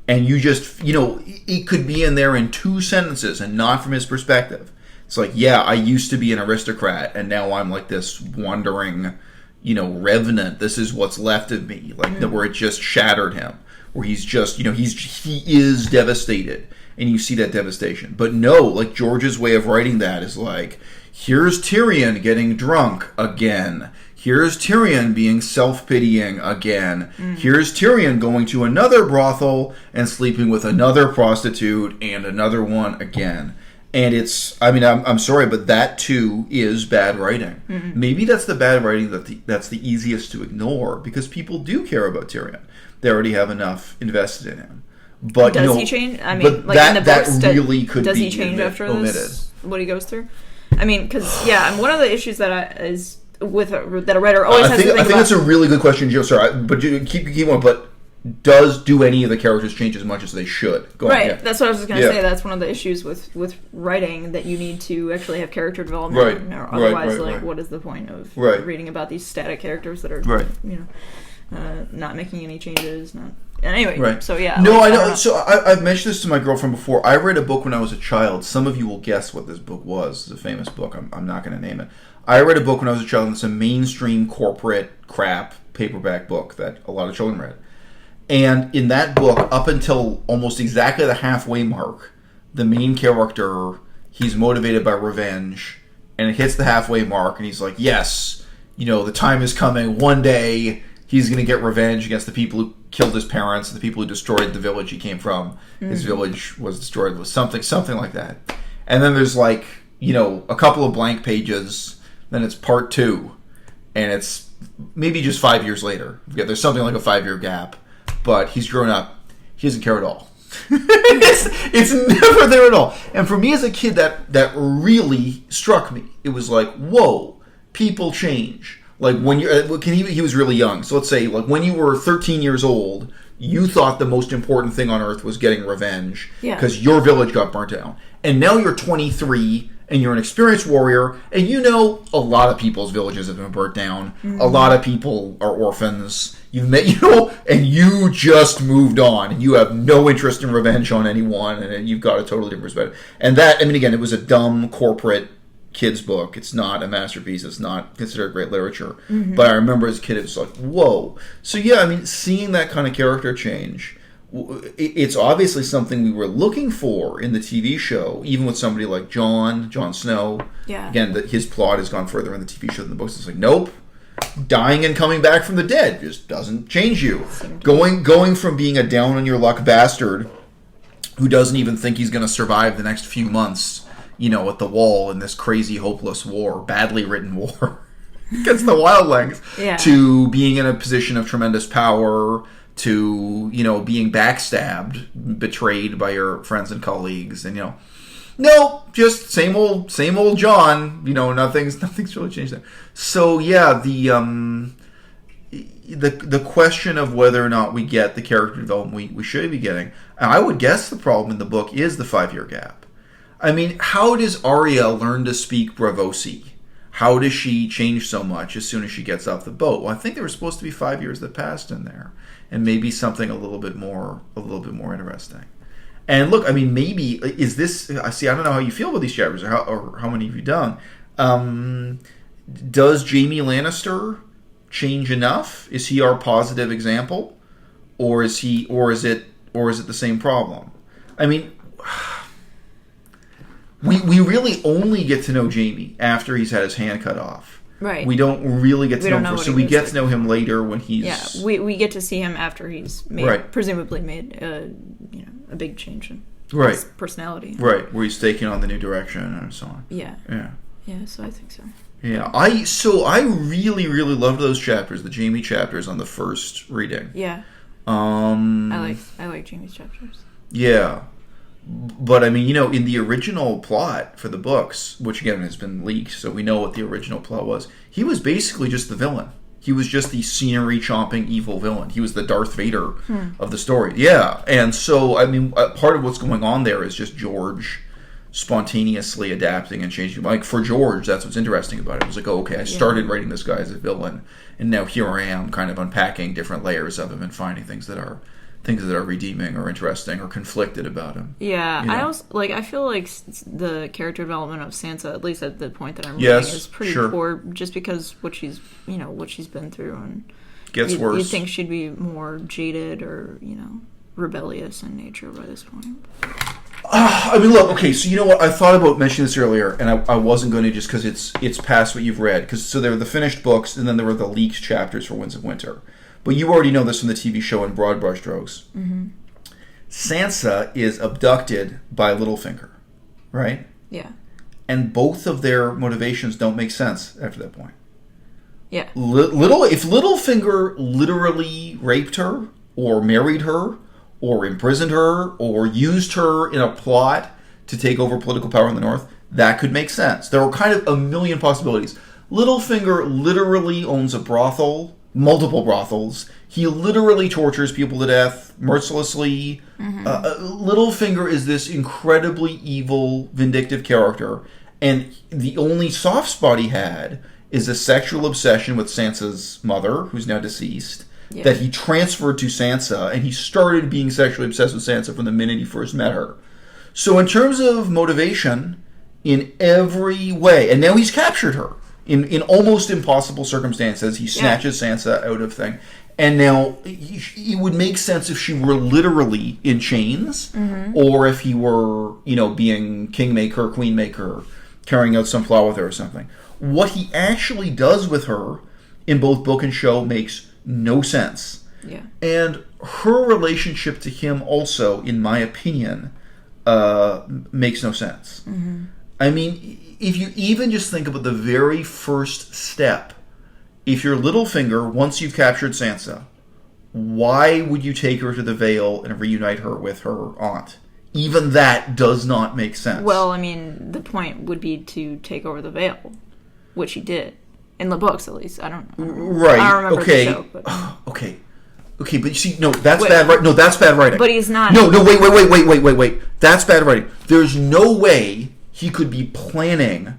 And you just, it could be in there in 2 sentences and not from his perspective. It's like, I used to be an aristocrat and now I'm like this wandering, revenant. This is what's left of me. Like, where it just shattered him. Where he's just, he is devastated. And you see that devastation. But no, like, George's way of writing that is like, here's Tyrion getting drunk again. Here's Tyrion being self-pitying again. Here's Tyrion going to another brothel and sleeping with another prostitute and another one again. And I'm sorry, but that too is bad writing. Mm-hmm. Maybe that's the bad writing that's the easiest to ignore because people do care about Tyrion. They already have enough invested in him. But does he change? I mean, like in the books, does he change after this? What he goes through? I mean, because one of the issues that that a writer always has to think about. I think that's a really good question, Joe. Sorry, but you keep going. But do any of the characters change as much as they should? Right. That's what I was just going to say. That's one of the issues with writing, that you need to actually have character development. Or otherwise, what is the point of reading about these static characters that are, not making any changes? Anyway, so yeah. No, I know. So I've mentioned this to my girlfriend before. I read a book when I was a child. Some of you will guess what this book was. It's a famous book. I'm not going to name it. I read a book when I was a child, and it's a mainstream corporate crap paperback book that a lot of children read. And in that book, up until almost exactly the halfway mark, the main character, he's motivated by revenge, and it hits the halfway mark, and he's like, yes, the time is coming. One day, he's going to get revenge against the people who killed his parents, the people who destroyed the village he came from. Mm-hmm. His village was destroyed with something like that. And then there's a couple of blank pages, then it's part 2, and it's maybe just 5 years later. There's something like a 5-year gap. But he's grown up. He doesn't care at all. it's never there at all. And for me as a kid, that really struck me. It was like, whoa, people change. Like when he was really young. So let's say when you were 13 years old, you thought the most important thing on earth was getting revenge because your village got burnt down. And now you're 23 and you're an experienced warrior, and a lot of people's villages have been burnt down. Mm-hmm. A lot of people are orphans. You've met, and you just moved on, and you have no interest in revenge on anyone, and you've got a totally different perspective. And that, again, it was a dumb corporate kids book. It's not a masterpiece. It's not considered great literature. Mm-hmm. But I remember as a kid, it was like, whoa. So yeah, seeing that kind of character change, it's obviously something we were looking for in the TV show, even with somebody like Jon Snow. Yeah. Again, his plot has gone further in the TV show than the books. It's like, nope. Dying and coming back from the dead just doesn't change you. Going from being a down-on-your-luck bastard who doesn't even think he's going to survive the next few months, at the wall in this crazy, hopeless war, badly written war against the wildlings, to being in a position of tremendous power, to, being backstabbed, betrayed by your friends and colleagues, and, no, just same old Jon. Nothing's really changed there. So yeah, the question of whether or not we get the character development we should be getting, I would guess the problem in the book is the 5-year gap. How does Arya learn to speak Braavosi? How does she change so much as soon as she gets off the boat? Well, I think there were supposed to be 5 years that passed in there, and maybe something a little bit more interesting. And look, maybe is this? I don't know how you feel about these chapters, or how many have you done? Does Jaime Lannister change enough? Is he our positive example, or is it the same problem? We really only get to know Jaime after he's had his hand cut off. Right. We don't really get to know him first. So we get to know him later when he's... Yeah, we get to see him after he's presumably made a big change in his personality. Right, where he's taking on the new direction and so on. Yeah. Yeah, so I think so. Yeah, I really, really loved those chapters, the Jaime chapters on the first reading. Yeah. I like Jaime's chapters. Yeah. But in the original plot for the books, which again has been leaked, so we know what the original plot was, he was basically just the villain. He was just the scenery-chomping evil villain. He was the Darth Vader of the story. Yeah, and so, part of what's going on there is just George spontaneously adapting and changing. Like, for George, that's what's interesting about it. It was like, I started writing this guy as a villain, and now here I am kind of unpacking different layers of him and finding things that are redeeming or interesting or conflicted about him. Yeah, I feel like the character development of Sansa, at least at the point that I'm reading, is pretty poor, just because what she's been through, and gets worse. You'd think she'd be more jaded or rebellious in nature by this point. Look, okay, so you know what? I thought about mentioning this earlier, and I wasn't going to just because it's past what you've read. So there were the finished books, and then there were the leaked chapters for Winds of Winter. But you already know this from the TV show in broad brushstrokes. Mm-hmm. Sansa is abducted by Littlefinger, right? Yeah. And both of their motivations don't make sense after that point. Yeah. If Littlefinger literally raped her, or married her, or imprisoned her, or used her in a plot to take over political power in the North, that could make sense. There were kind of a million possibilities. Littlefinger literally owns a brothel multiple brothels. He literally tortures people to death mercilessly. Littlefinger is this incredibly evil, vindictive character, and the only soft spot he had is a sexual obsession with Sansa's mother, who's now deceased, that he transferred to Sansa, and he started being sexually obsessed with Sansa from the minute he first met her. So in terms of motivation, in every way, and now he's captured her in almost impossible circumstances. He snatches Sansa out of thing. And now, it would make sense if she were literally in chains, or if he were, being kingmaker, queenmaker, carrying out some plot with her or something. What he actually does with her in both book and show makes no sense. Yeah. And her relationship to him also, in my opinion, makes no sense. I mean, if you even just think about the very first step, if you're Littlefinger, once you've captured Sansa, why would you take her to the Vale and reunite her with her aunt? Even that does not make sense. Well, I mean, the point would be to take over the Vale, which he did. In the books, at least. I don't know. Right. I don't remember the show. But... Okay, but you see, no, that's bad writing. No, that's bad writing. But he's not... No, wait. That's bad writing. There's no way he could be planning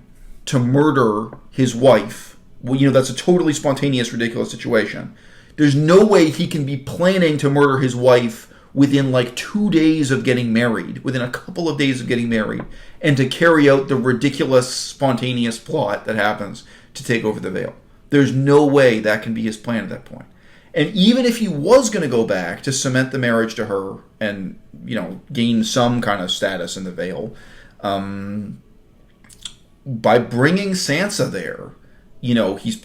to murder his wife. Well, that's a totally spontaneous, ridiculous situation. There's no way he can be planning to murder his wife within 2 days of getting married, within a couple of days of getting married, and to carry out the ridiculous, spontaneous plot that happens to take over the Vale. There's no way that can be his plan at that point. And even if he was going to go back to cement the marriage to her and, gain some kind of status in the Vale, by bringing Sansa there, he's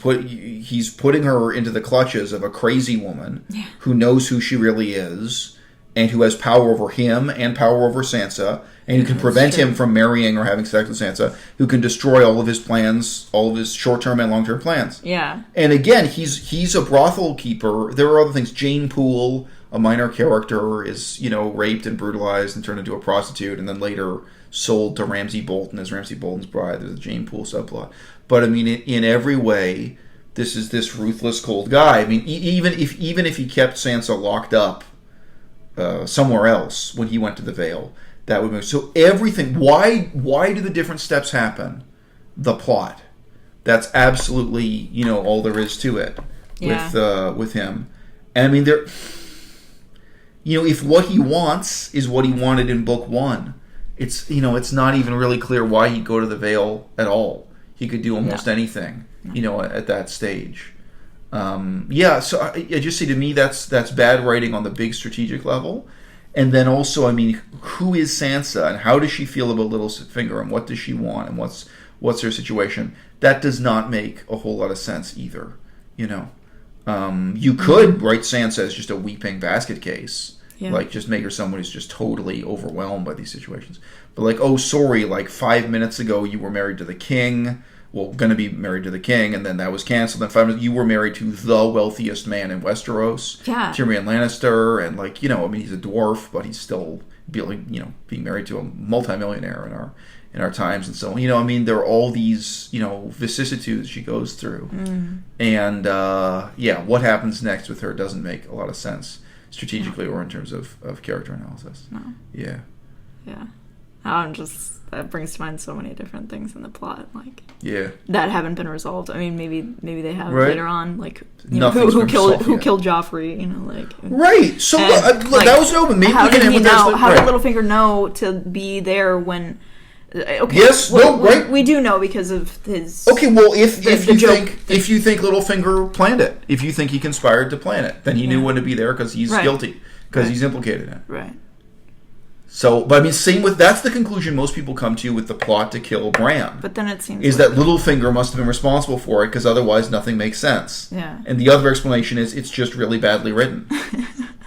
putting her into the clutches of a crazy woman who knows who she really is and who has power over him and power over Sansa, and who can prevent him from marrying or having sex with Sansa, who can destroy all of his plans, all of his short-term and long-term plans. Yeah. And again, he's a brothel keeper. There are other things. Jane Poole, a minor character, is, raped and brutalized and turned into a prostitute, and then later sold to Ramsay Bolton as Ramsay Bolton's bride. There's a Jane Poole subplot. But I mean, in every way, this is this ruthless, cold guy. I mean, even if he kept Sansa locked up somewhere else when he went to the Vale, that would make so everything. Why do the different steps happen? The plot. That's absolutely all there is to it with him. And I mean, there. If what he wants is what he wanted in book one, it's not even really clear why he'd go to the Vale at all. He could do almost anything, at that stage. So I just say, to me, that's bad writing on the big strategic level. And then also, I mean, who is Sansa and how does she feel about Littlefinger and what does she want and what's her situation? That does not make a whole lot of sense either, You could write Sansa as just a weeping basket case. Yeah. Just make her someone who's just totally overwhelmed by these situations. But oh, sorry, 5 minutes ago you were married to the king. Well, going to be married to the king, and then that was canceled. Then 5 minutes, you were married to the wealthiest man in Westeros. Yeah. Tyrion Lannister, and I mean, he's a dwarf, but he's still being married to a multimillionaire in our times, and so I mean, there are all these vicissitudes she goes through, and what happens next with her doesn't make a lot of sense. Strategically or in terms of character analysis. No. Yeah. That brings to mind so many different things in the plot, that haven't been resolved. I mean, maybe they have later on, who killed Joffrey, right. So that was open. Maybe how we can did Littlefinger know to be there when? Okay. Yes. Right. We do know because of his. Okay. Well, if you think Littlefinger planned it, if you think he conspired to plan it, then he knew when to be there because he's guilty, because he's implicated in it. Right. So, but I mean, that's the conclusion most people come to with the plot to kill Bran. But then it seems is that Littlefinger must have been responsible for it because otherwise nothing makes sense. Yeah. And the other explanation is it's just really badly written.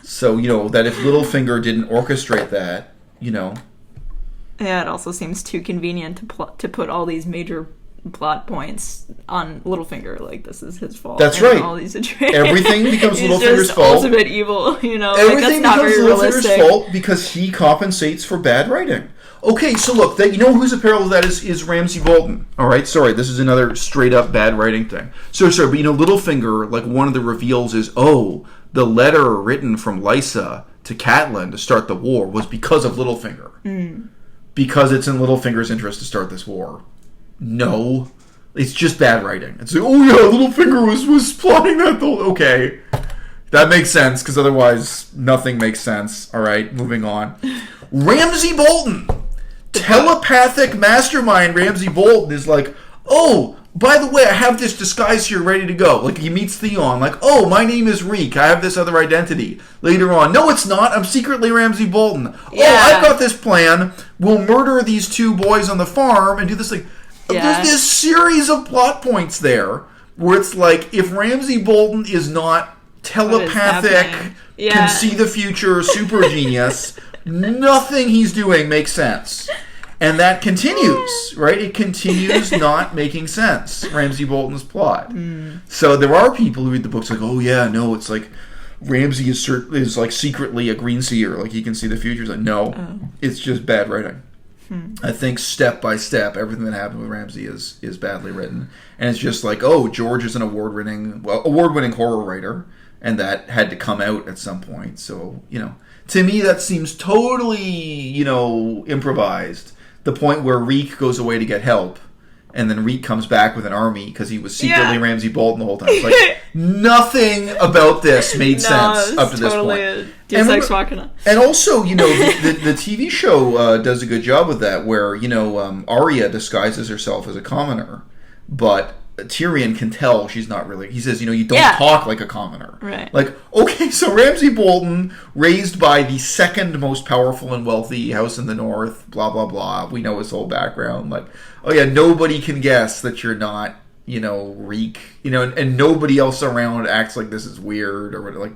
So that if Littlefinger didn't orchestrate that, Yeah, it also seems too convenient to put all these major plot points on Littlefinger. This is his fault. That's right. All these situations. Everything becomes He's Littlefinger's just fault. Ultimate evil. Everything that's not becomes very Littlefinger's realistic. fault because he compensates for bad writing. Okay, so look, that you know who's a parallel to that is Ramsay Bolton. All right, sorry, this is another straight up bad writing thing. So sorry, but Littlefinger, like one of the reveals is, the letter written from Lysa to Catelyn to start the war was because of Littlefinger. Because it's in Littlefinger's interest to start this war. No, it's just bad writing. It's like, Littlefinger was plotting that. Okay, that makes sense because otherwise nothing makes sense. All right, moving on. Ramsay Bolton, telepathic mastermind. Ramsay Bolton is like, by the way, I have this disguise here ready to go. Like, he meets Theon, like, my name is Reek. I have this other identity. Later on, no, it's not. I'm secretly Ramsay Bolton. Yeah. I've got this plan. We'll murder these 2 boys on the farm and do this thing. Yeah. There's this series of plot points there where it's like, if Ramsay Bolton is not telepathic, can see the future, super genius, nothing he's doing makes sense. And that continues, right? It continues not making sense, Ramsay Bolton's plot. So there are people who read the books like, it's like Ramsay is like secretly a green seer, like he can see the future. It's like, no, it's just bad writing. I think step by step, everything that happened with Ramsay is badly written. And it's just like, George is an award-winning horror writer, and that had to come out at some point. So, to me that seems totally, improvised. The point where Reek goes away to get help, and then Reek comes back with an army because he was secretly Ramsay Bolton the whole time. It's like, nothing about this made sense up to this point. And also, the TV show does a good job with that, where, Arya disguises herself as a commoner, but Tyrion can tell she's not really. He says, you don't talk like a commoner. Right. Like, okay, so Ramsay Bolton, raised by the second most powerful and wealthy house in the north, blah, blah, blah. We know his whole background. Like, nobody can guess that you're not, Reek. And nobody else around acts like this is weird or like.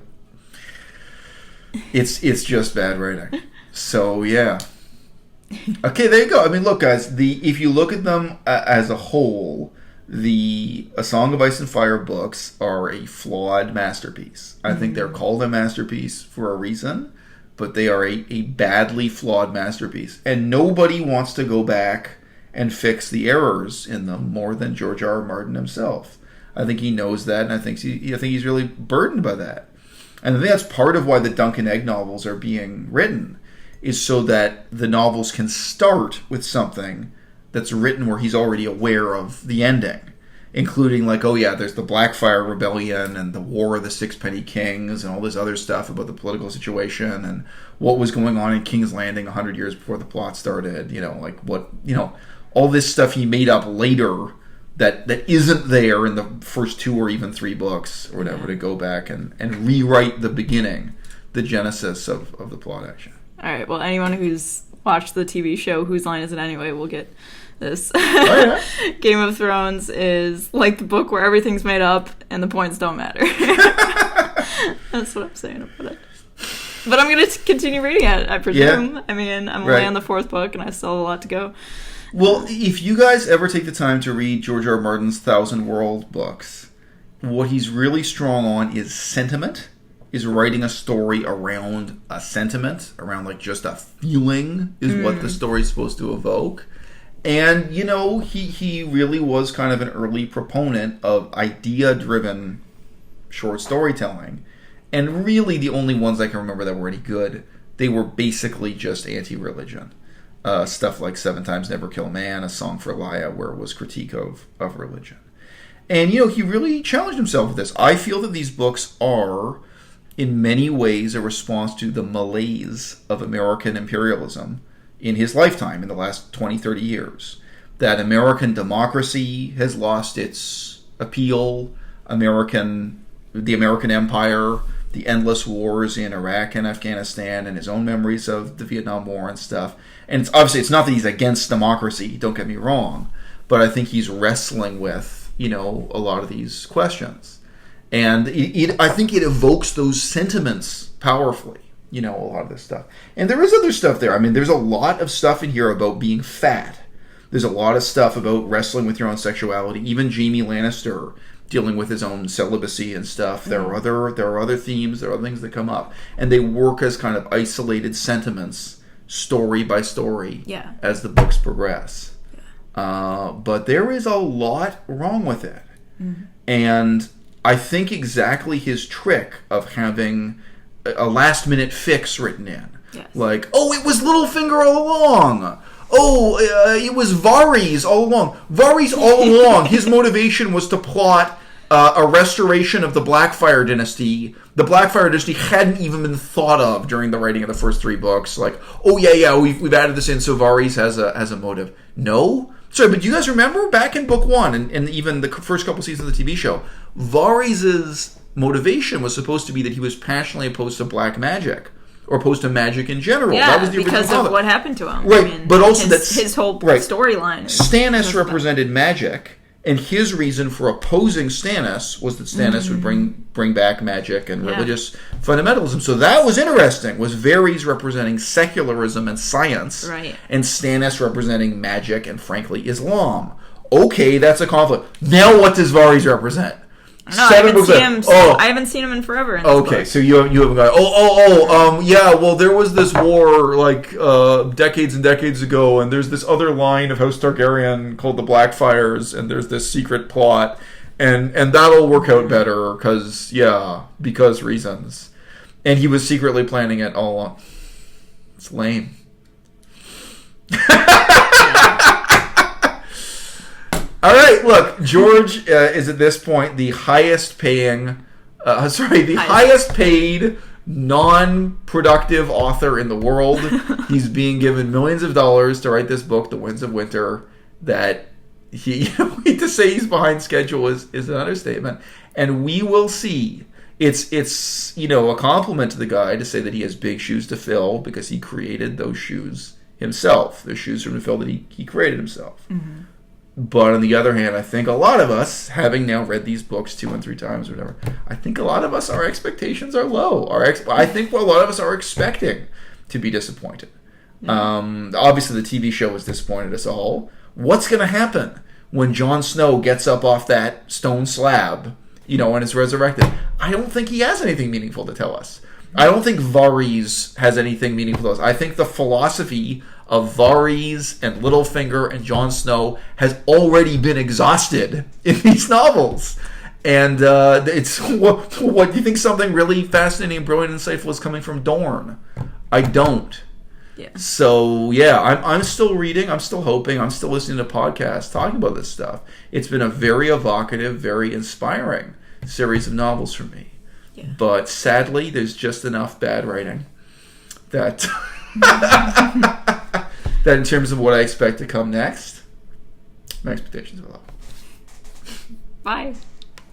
It's just bad writing. So, yeah. Okay, there you go. I mean, look, guys, if you look at them as a whole, the A Song of Ice and Fire books are a flawed masterpiece. I think they're called a masterpiece for a reason, but they are a badly flawed masterpiece. And nobody wants to go back and fix the errors in them more than George R.R. Martin himself. I think he knows that, and I think he's really burdened by that. And I think that's part of why the Dunk and Egg novels are being written, is so that the novels can start with something that's written where he's already aware of the ending, including like, there's the Blackfire Rebellion and the War of the Sixpenny Kings and all this other stuff about the political situation and what was going on in King's Landing 100 years before the plot started, all this stuff he made up later that isn't there in the first 2 or even 3 books or whatever, to go back and rewrite the beginning, the genesis of the plot action. All right, well, anyone who's watched the TV show Whose Line Is It Anyway will get this. Game of Thrones is like the book where everything's made up and the points don't matter. That's what I'm saying about it. But I'm going to continue reading it, I presume. Yeah. I mean, I'm only on the 4th book and I still have a lot to go. Well, if you guys ever take the time to read George R.R. Martin's Thousand World books, what he's really strong on is sentiment, is writing a story around a sentiment, around like just a feeling is what the story's supposed to evoke. And, he really was kind of an early proponent of idea-driven short storytelling. And really the only ones I can remember that were any good, they were basically just anti-religion. Stuff like 7 Times Never Kill a Man, A Song for Elia, where it was critique of religion. And, he really challenged himself with this. I feel that these books are, in many ways, a response to the malaise of American imperialism in his lifetime, in the last 20, 30 years. That American democracy has lost its appeal, the American empire, the endless wars in Iraq and Afghanistan, and his own memories of the Vietnam War and stuff. And it's not that he's against democracy, don't get me wrong, but I think he's wrestling with, a lot of these questions. And I think it evokes those sentiments powerfully, a lot of this stuff. And there is other stuff there. I mean, there's a lot of stuff in here about being fat. There's a lot of stuff about wrestling with your own sexuality. Even Jaime Lannister dealing with his own celibacy and stuff. There are other themes, there are other things that come up. And they work as kind of isolated sentiments story by story Yeah. as the books progress. But there is a lot wrong with it. Mm-hmm. And I think exactly his trick of having a last-minute fix written in. Yes. Like, oh, it was Littlefinger all along. Oh, it was Varys all along. Varys all along, his motivation was to plot a restoration of the Blackfyre dynasty. The Blackfyre dynasty hadn't even been thought of during the writing of the first 3 books. Like, oh yeah, we've added this in so Varys has a motive. No. Sorry, but do you guys remember back in book 1 and even the first couple seasons of the TV show, Varys' motivation was supposed to be that he was passionately opposed to black magic. Or opposed to magic in general. Yeah, that was the because of what happened to him. Right, I mean, but also his whole storyline. Stannis represented magic, and his reason for opposing Stannis was that Stannis would bring back magic and religious fundamentalism. So that was interesting. Was Varys representing secularism and science, right, and Stannis representing magic and, frankly, Islam. Okay, that's a conflict. Now, what does Varys represent? No, I haven't seen him in forever. In okay, so you haven't got. Yeah. Well, there was this war like decades and decades ago, and there's this other line of House Targaryen called the Blackfyres, and there's this secret plot, and that'll work out better because reasons, and he was secretly planning it all along. It's lame. All right, look, George is at this point the highest paid non-productive author in the world. He's being given millions of dollars to write this book, The Winds of Winter, that to say he's behind schedule is an understatement. And we will see. It's a compliment to the guy to say that he has big shoes to fill because he created those shoes himself. The shoes from the fill that he created himself. Mm-hmm. But on the other hand, I think a lot of us, having now read these books 2 and 3 times or whatever, I think a lot of us, our expectations are low. I think a lot of us are expecting to be disappointed. Obviously, the TV show has disappointed us all. What's going to happen when Jon Snow gets up off that stone slab, and is resurrected? I don't think he has anything meaningful to tell us. I don't think Varys has anything meaningful to us. I think the philosophy of Varys and Littlefinger and Jon Snow has already been exhausted in these novels. And it's what do you think something really fascinating, brilliant, insightful is coming from Dorne? I don't. Yeah. So yeah, I'm still reading, I'm still hoping, I'm still listening to podcasts talking about this stuff. It's been a very evocative, very inspiring series of novels for me. Yeah. But sadly, there's just enough bad writing that that in terms of what I expect to come next, my expectations are low. Bye.